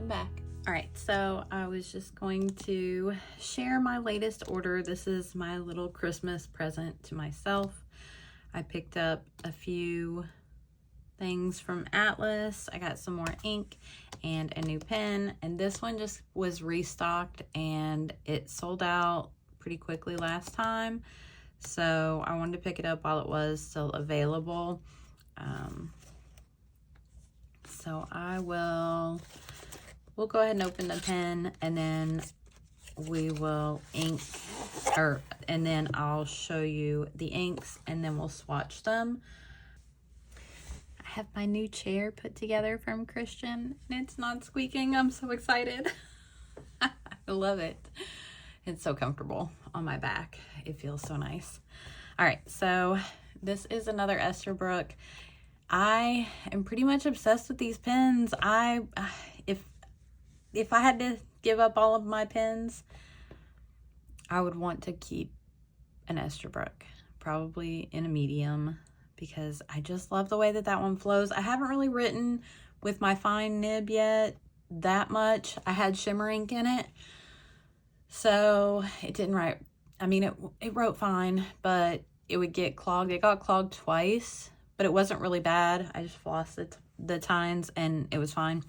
welcome back. All right, so I was just going to share my latest order. This is my little Christmas present to myself. I picked up a few things from Atlas. I got some more ink and a new pen, and this one just was restocked and it sold out pretty quickly last time. So I wanted to pick it up while it was still available. So we'll go ahead and open the pen, and then we will and then I'll show you the inks, and then we'll swatch them. I have my new chair put together from Christian, and it's not squeaking. I'm so excited. I love it. It's so comfortable on my back. It feels so nice. All right, so this is another Esterbrook. I am pretty much obsessed with these pens. If I had to give up all of my pens, I would want to keep an Esterbrook, probably in a medium, because I just love the way that one flows. I haven't really written with my fine nib yet that much. I had shimmer ink in it, so it didn't write. I mean, it wrote fine, but it would get clogged. It got clogged twice, but it wasn't really bad. I just flossed the tines and it was fine.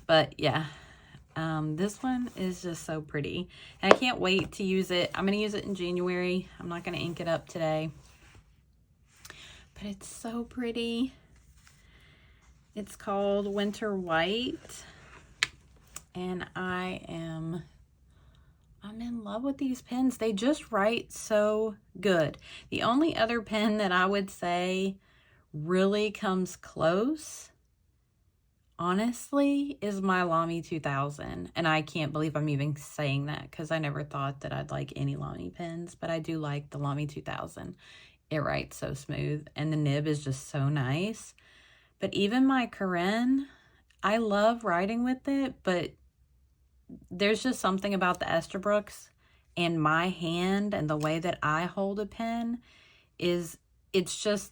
But yeah, this one is just so pretty. And I can't wait to use it. I'm going to use it in January. I'm not going to ink it up today. But it's so pretty. It's called Winter White. And I'm in love with these pens. They just write so good. The only other pen that I would say really comes close, honestly, is my Lamy 2000. And I can't believe I'm even saying that, because I never thought that I'd like any Lamy pens, but I do like the Lamy 2000. It writes so smooth, and the nib is just so nice. But even my Corinne, I love writing with it, but there's just something about the Esterbrook's and my hand and the way that I hold a pen it's just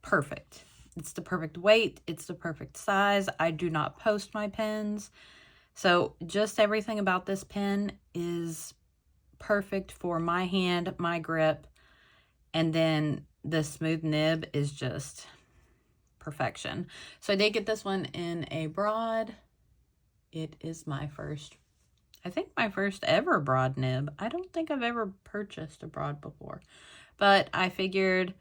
perfect. It's the perfect weight. It's the perfect size. I do not post my pens. So just everything about this pen is perfect for my hand, my grip, and then the smooth nib is just perfection. So I did get this one in a broad. It is my first ever broad nib. I don't think I've ever purchased a broad before, but I figured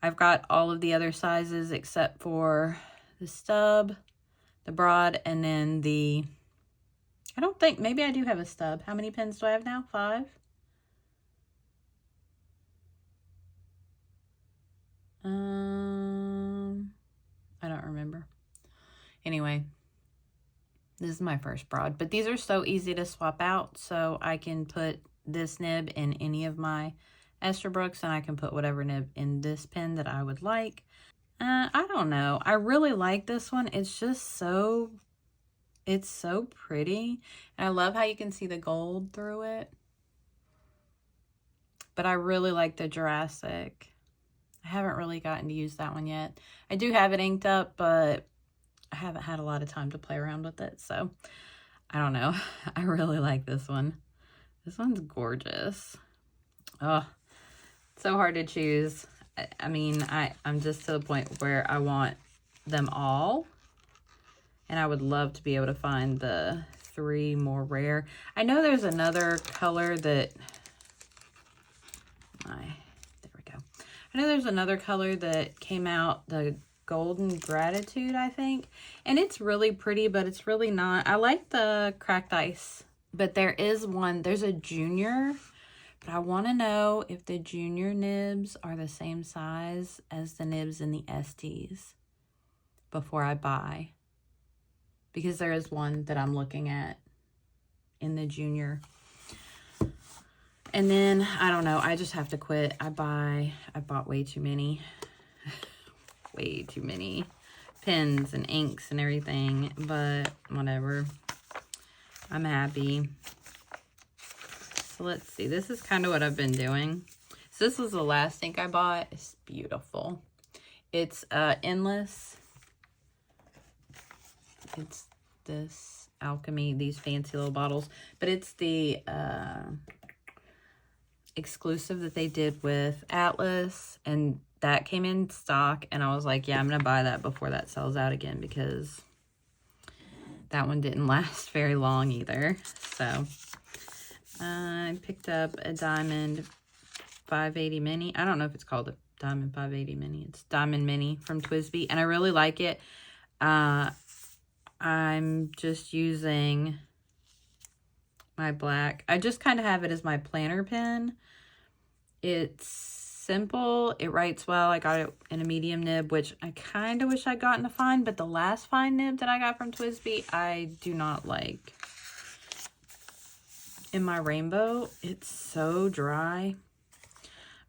I've got all of the other sizes except for the stub, the broad, and then maybe I do have a stub. How many pens do I have now? 5? I don't remember. Anyway, this is my first broad, but these are so easy to swap out, so I can put this nib in any of my Esterbrook's, and I can put whatever nib in this pen that I would like. I don't know. I really like this one. It's just so pretty. And I love how you can see the gold through it. But I really like the Jurassic. I haven't really gotten to use that one yet. I do have it inked up, but I haven't had a lot of time to play around with it, so I don't know. I really like this one. This one's gorgeous. Oh, so hard to choose. I mean, I'm just to the point where I want them all, and I would love to be able to find the 3 more rare. I know there's another color that there we go. I know there's another color that came out, the Golden Gratitude, I think, and it's really pretty, but it's really not. I like the cracked ice, but there's a junior, but I want to know if the junior nibs are the same size as the nibs in the STs before I buy, because there is one that I'm looking at in the junior. And then I don't know, I just have to quit. I bought way too many pens and inks and everything, but whatever. I'm happy. So let's see. This is kind of what I've been doing. So this was the last ink I bought. It's beautiful. It's Endless. It's this Alchemy, these fancy little bottles. But it's the exclusive that they did with Atlas, and that came in stock, and I was like, yeah, I'm gonna buy that before that sells out again, because that one didn't last very long either. So I picked up a Diamond 580 Mini. I don't know if it's called a Diamond 580 Mini. It's Diamond Mini from Twisby, and I really like it. I'm just using my black. I just kind of have it as my planner pen. It's simple. It writes well. I got it in a medium nib, which I kind of wish I'd gotten a fine, but the last fine nib that I got from Twisby, I do not like. In my rainbow, it's so dry.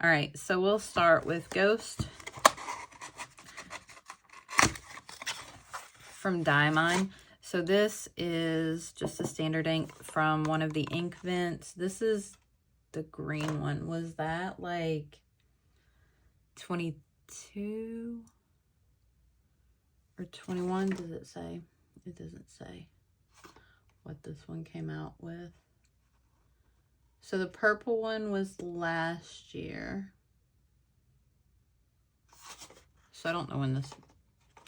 All right, so we'll start with Ghost from Diamine. So this is just a standard ink from one of the ink vents. This is the green one. Was that like 22 or 21? Does it say? It doesn't say what this one came out with. So the purple one was last year. So I don't know when this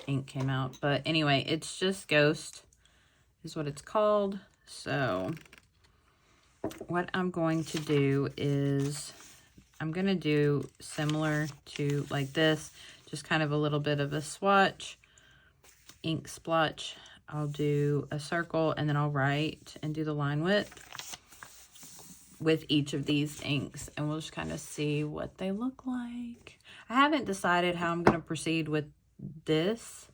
ink came out, but anyway, it's just Ghost is what it's called. So what I'm going to do is I'm going to do similar to like this, just kind of a little bit of a swatch, ink splotch. I'll do a circle, and then I'll write and do the line width with each of these inks, and we'll just kind of see what they look like. I haven't decided how I'm going to proceed with this,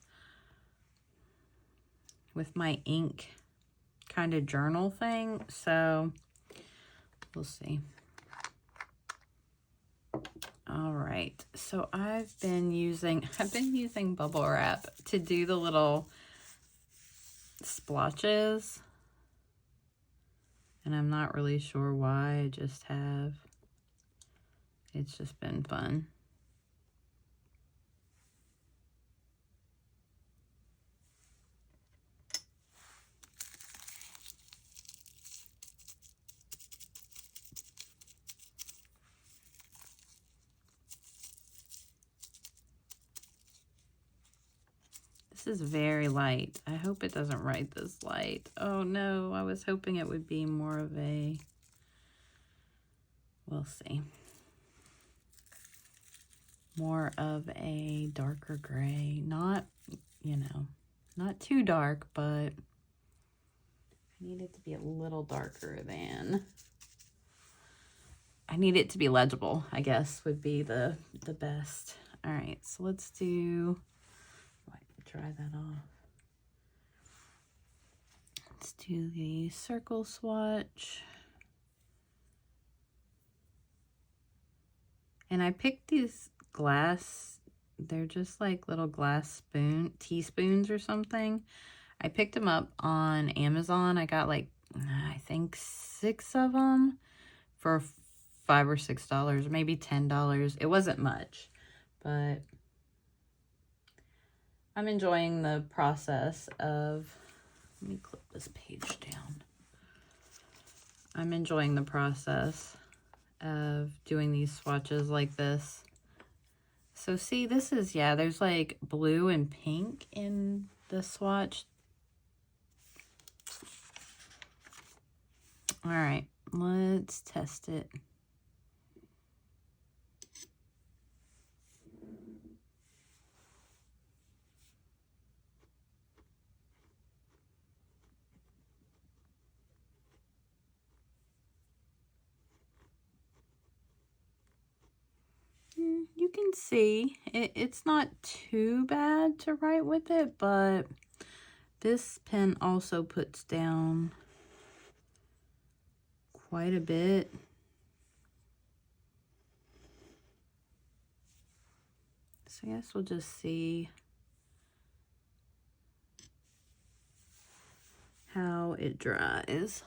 with my ink kind of journal thing, so we'll see. All right, so I've been using bubble wrap to do the little splotches, and I'm not really sure why. I just have. It's just been fun. This is very light. I hope it doesn't write this light. Oh no, I was hoping it would be more of a, we'll see. More of a darker gray. Not, you know, not too dark, but I need it to be a little darker than, I need it to be legible, I guess, would be the best. All right, so let's do, dry that off. Let's do the circle swatch. And I picked these glass, they're just like little glass teaspoons or something. I picked them up on Amazon. I got like, I think 6 of them for $5 or $6, maybe $10. It wasn't much, but I'm enjoying the process of, let me clip this page down. I'm enjoying the process of doing these swatches like this. So see, this is, yeah, there's like blue and pink in the swatch. All right, let's test it. You can see it's not too bad to write with it, but this pen also puts down quite a bit. So I guess we'll just see how it dries.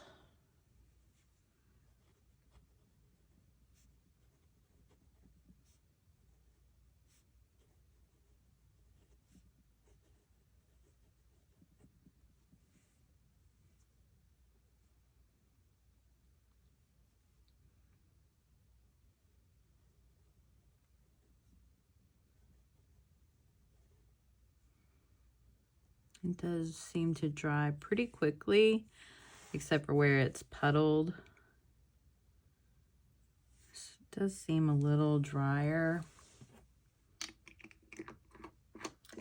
It does seem to dry pretty quickly, except for where it's puddled. It does seem a little drier.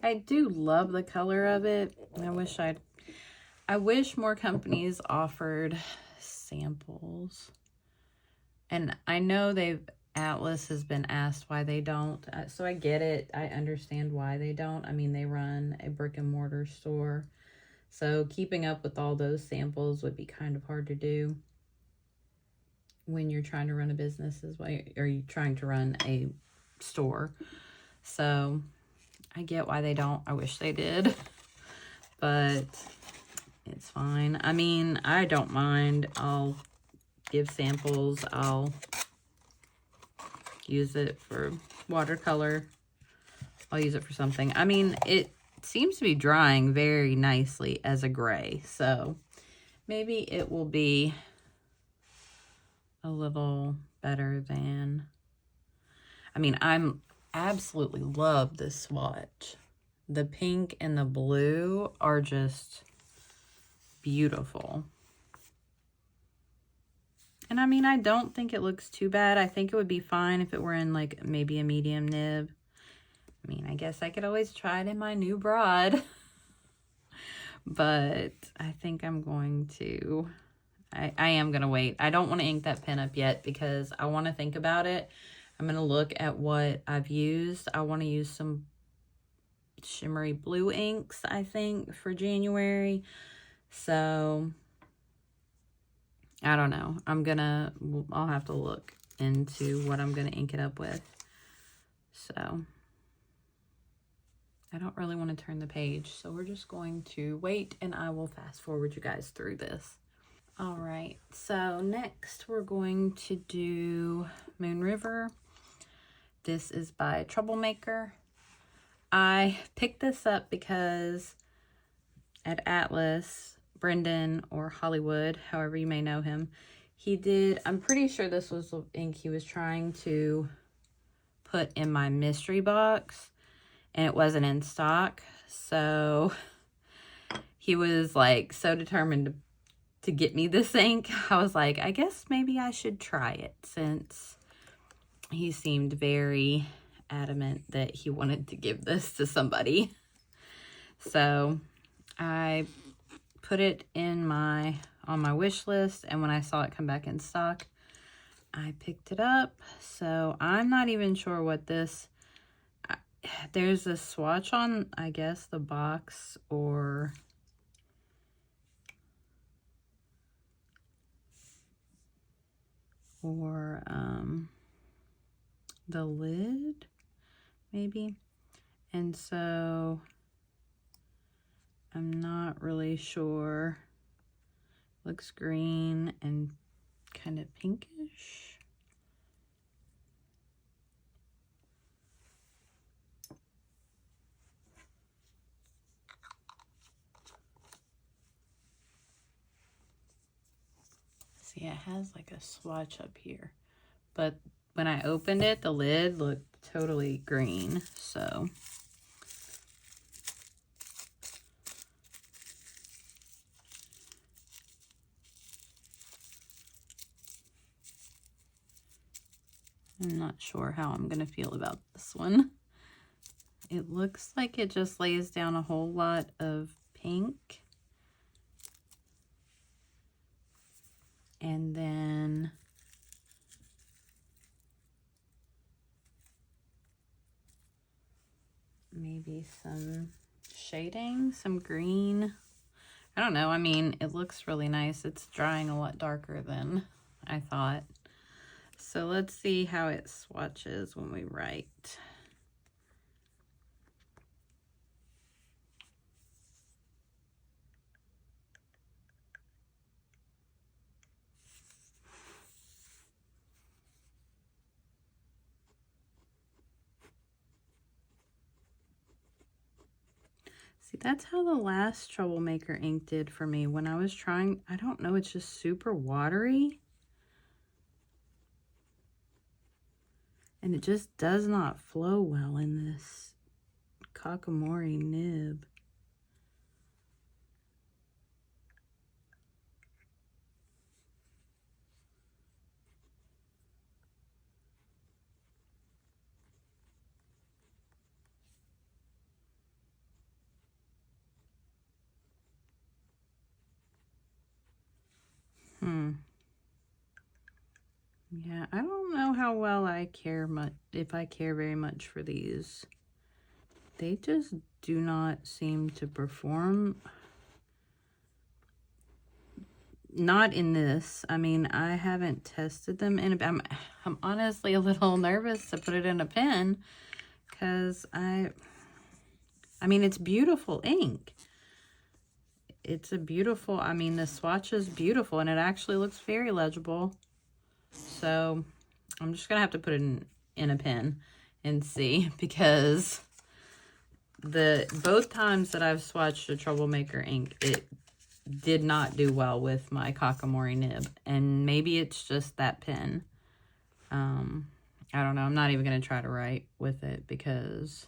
I do love the color of it. I wish more companies offered samples. And I know Atlas has been asked why they don't. So I get it. I understand why they don't. I mean, they run a brick and mortar store. So keeping up with all those samples would be kind of hard to do when you're trying to run a business as well, or you're trying to run a store. So I get why they don't. I wish they did, but it's fine. I mean, I don't mind. I'll give samples. I'll use it for watercolor. I'll use it for something. I mean, it seems to be drying very nicely as a gray, so maybe it will be a little better than, I mean, I'm absolutely love this swatch. The pink and the blue are just beautiful. And I mean, I don't think it looks too bad. I think it would be fine if it were in like maybe a medium nib. I mean, I guess I could always try it in my new broad. But I think I'm going to, I am going to wait. I don't want to ink that pen up yet because I want to think about it. I'm going to look at what I've used. I want to use some shimmery blue inks, I think, for January. So I don't know. I'll have to look into what I'm going to ink it up with. So I don't really want to turn the page. So we're just going to wait and I will fast forward you guys through this. All right. So next we're going to do Moon River. This is by Troublemaker. I picked this up because at Atlas, Brendan, or Hollywood, however you may know him, I'm pretty sure this was the ink he was trying to put in my mystery box, and it wasn't in stock. So he was like so determined to get me this ink. I was like, I guess maybe I should try it, since he seemed very adamant that he wanted to give this to somebody. So I put it on my wish list, and when I saw it come back in stock, I picked it up. So I'm not even sure what there's a swatch on, I guess, the box or the lid, maybe. And so I'm not really sure. Looks green and kind of pinkish. See, it has like a swatch up here, but when I opened it, the lid looked totally green. So I'm not sure how I'm going to feel about this one. It looks like it just lays down a whole lot of pink. And then maybe some shading, some green. I don't know. I mean, it looks really nice. It's drying a lot darker than I thought. So let's see how it swatches when we write. See, that's how the last Troublemaker ink did for me when I was trying. I don't know, it's just super watery. And it just does not flow well in this Kakamori nib. Yeah, I don't know how well I care much, if I care very much for these. They just do not seem to perform. Not in this. I mean, I haven't tested them in I'm honestly a little nervous to put it in a pen because I mean, it's beautiful ink. It's a beautiful, I mean, the swatch is beautiful and it actually looks very legible. So I'm just gonna have to put it in a pen and see, because both times that I've swatched a Troublemaker ink, it did not do well with my Kakamori nib, and maybe it's just that pen. I don't know. I'm not even going to try to write with it, because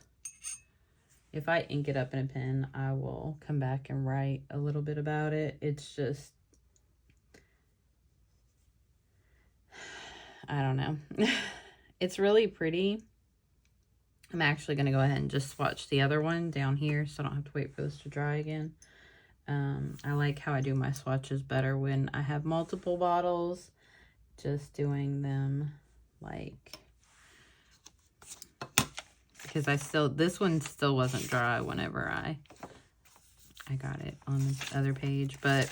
if I ink it up in a pen, I will come back and write a little bit about it. It's just, I don't know. It's really pretty. I'm actually going to go ahead and just swatch the other one down here so I don't have to wait for this to dry again. I like how I do my swatches better when I have multiple bottles, just doing them like, because this one still wasn't dry whenever I got it on this other page. But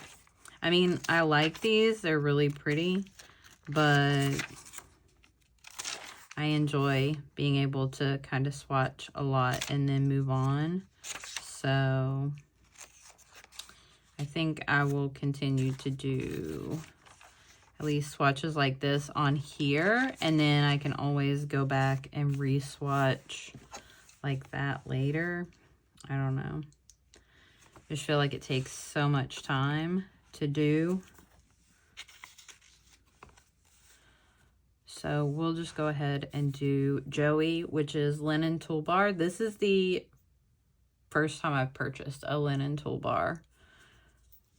I mean, I like these, they're really pretty, but I enjoy being able to kind of swatch a lot and then move on. So I think I will continue to do at least swatches like this on here, and then I can always go back and re-swatch like that later. I don't know. I just feel like it takes so much time to do. So we'll just go ahead and do Joey, which is Linen Toolbar. This is the first time I've purchased a Linen Toolbar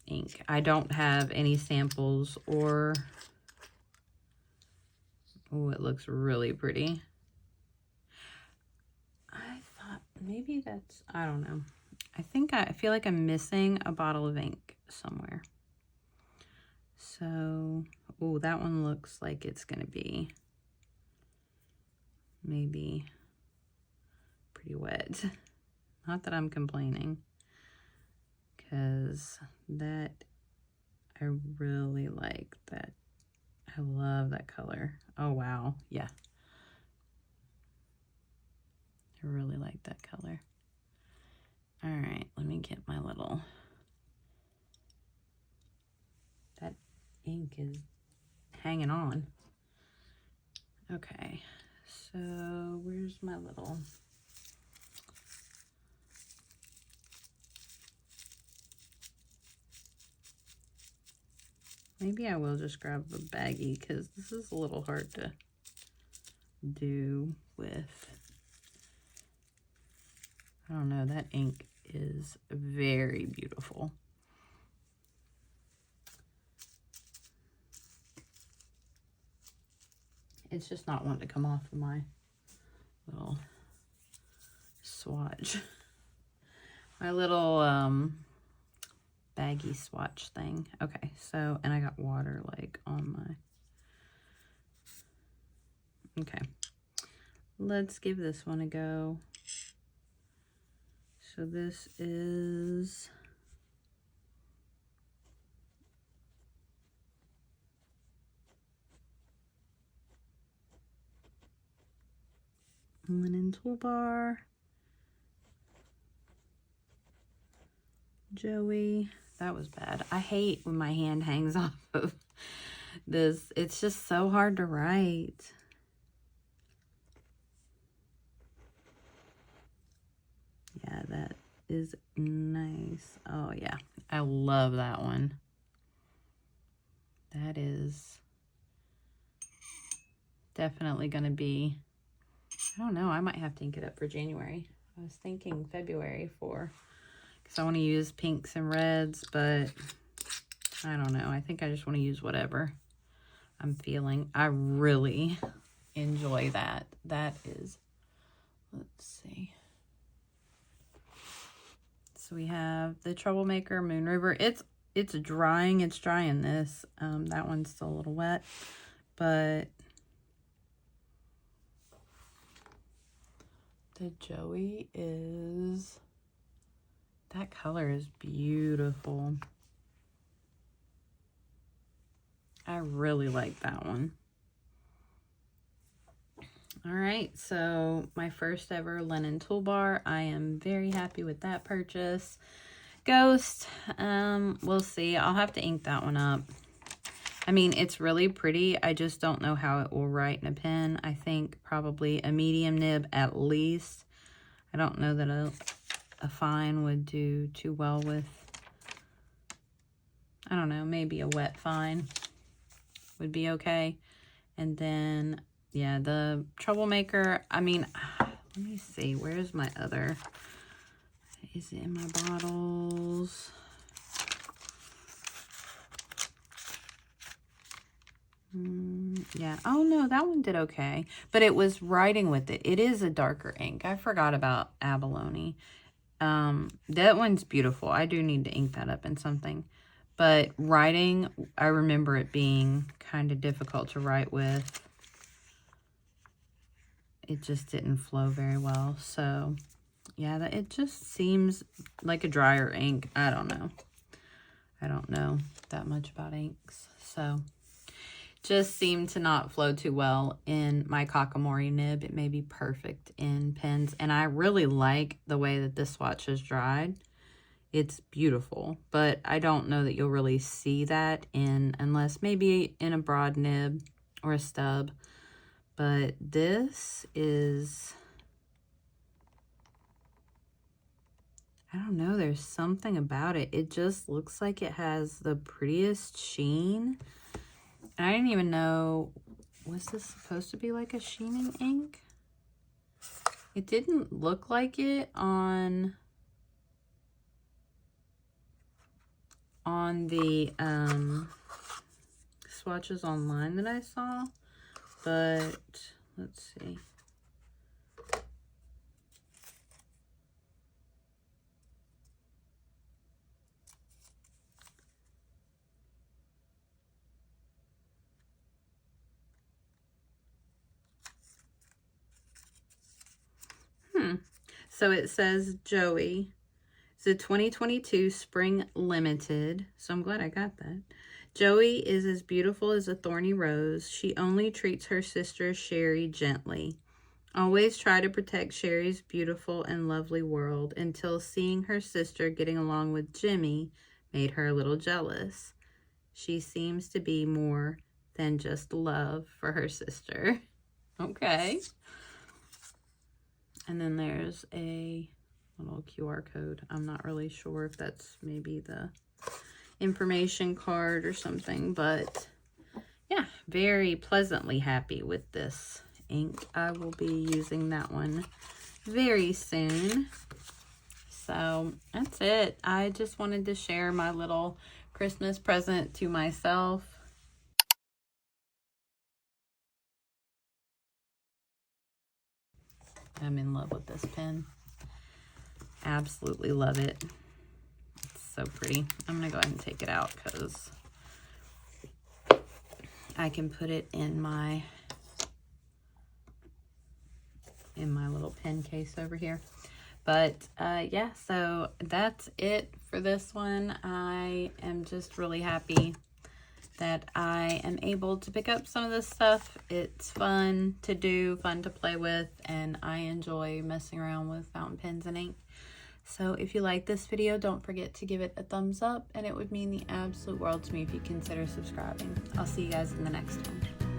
ink. I don't have any samples or... Oh, it looks really pretty. I thought maybe that's... I don't know. I feel like I'm missing a bottle of ink somewhere. So, oh, that one looks like it's going to be maybe pretty wet. Not that I'm complaining, because that, I really like that. I love that color. Oh, wow. Yeah. I really like that color. All right, let me get my little... That ink is hanging on. Okay, so where's my little... Maybe I will just grab a baggie, because this is a little hard to do with. I don't know, that ink is very beautiful. It's just not wanting to come off of my little swatch. My little baggy swatch thing. Okay, so, and I got water like on my... Okay, let's give this one a go. So this is... Linen Toolbar. Joey. That was bad. I hate when my hand hangs off of this. It's just so hard to write. Yeah, that is nice. Oh, yeah. I love that one. That is definitely going to be... I don't know. I might have to ink it up for January. I was thinking February because I want to use pinks and reds, but I don't know. I think I just want to use whatever I'm feeling. I really enjoy that. That is, let's see. So we have the Troublemaker Moon River. It's drying. It's drying this. That one's still a little wet, but the Joey is, that color is beautiful. I really like that one. All right, so my first ever linen toolbar. I am very happy with that purchase. Ghost, we'll see. I'll have to ink that one up. I mean, it's really pretty. I just don't know how it will write in a pen. I think probably a medium nib at least. I don't know that a fine would do too well with, I don't know, maybe a wet fine would be okay. And then, yeah, the Troublemaker, I mean, let me see, where's my other, is it in my bottles? Yeah, oh no, that one did okay, but it was writing with it. It is a darker ink. I forgot about abalone. That one's beautiful. I do need to ink that up in something. But writing, I remember it being kind of difficult to write with. It just didn't flow very well. So, yeah, it just seems like a drier ink. I don't know. I don't know that much about inks. So, just seemed to not flow too well in my Kakamori nib. It may be perfect in pens. And I really like the way that this swatch has dried. It's beautiful, but I don't know that you'll really see that unless maybe in a broad nib or a stub. But this is, I don't know, there's something about it. It just looks like it has the prettiest sheen. And I didn't even know, was this supposed to be like a sheening ink? It didn't look like it on the swatches online that I saw, but let's see. So it says Joey. It's a 2022 Spring Limited. So I'm glad I got that. Joey is as beautiful as a thorny rose. She only treats her sister Sherry gently. Always try to protect Sherry's beautiful and lovely world until seeing her sister getting along with Jimmy made her a little jealous. She seems to be more than just love for her sister. Okay. And then there's a little QR code. I'm not really sure if that's maybe the information card or something, but yeah, very pleasantly happy with this ink. I will be using that one very soon. So that's it. I just wanted to share my little Christmas present to myself. I'm in love with this pen. Absolutely love it. It's so pretty. I'm gonna go ahead and take it out because I can put it in my little pen case over here. But yeah, so that's it for this one. I am just really happy that I am able to pick up some of this stuff. It's fun to do, fun to play with, and I enjoy messing around with fountain pens and ink. So if you like this video, don't forget to give it a thumbs up, and it would mean the absolute world to me if you consider subscribing. I'll see you guys in the next one.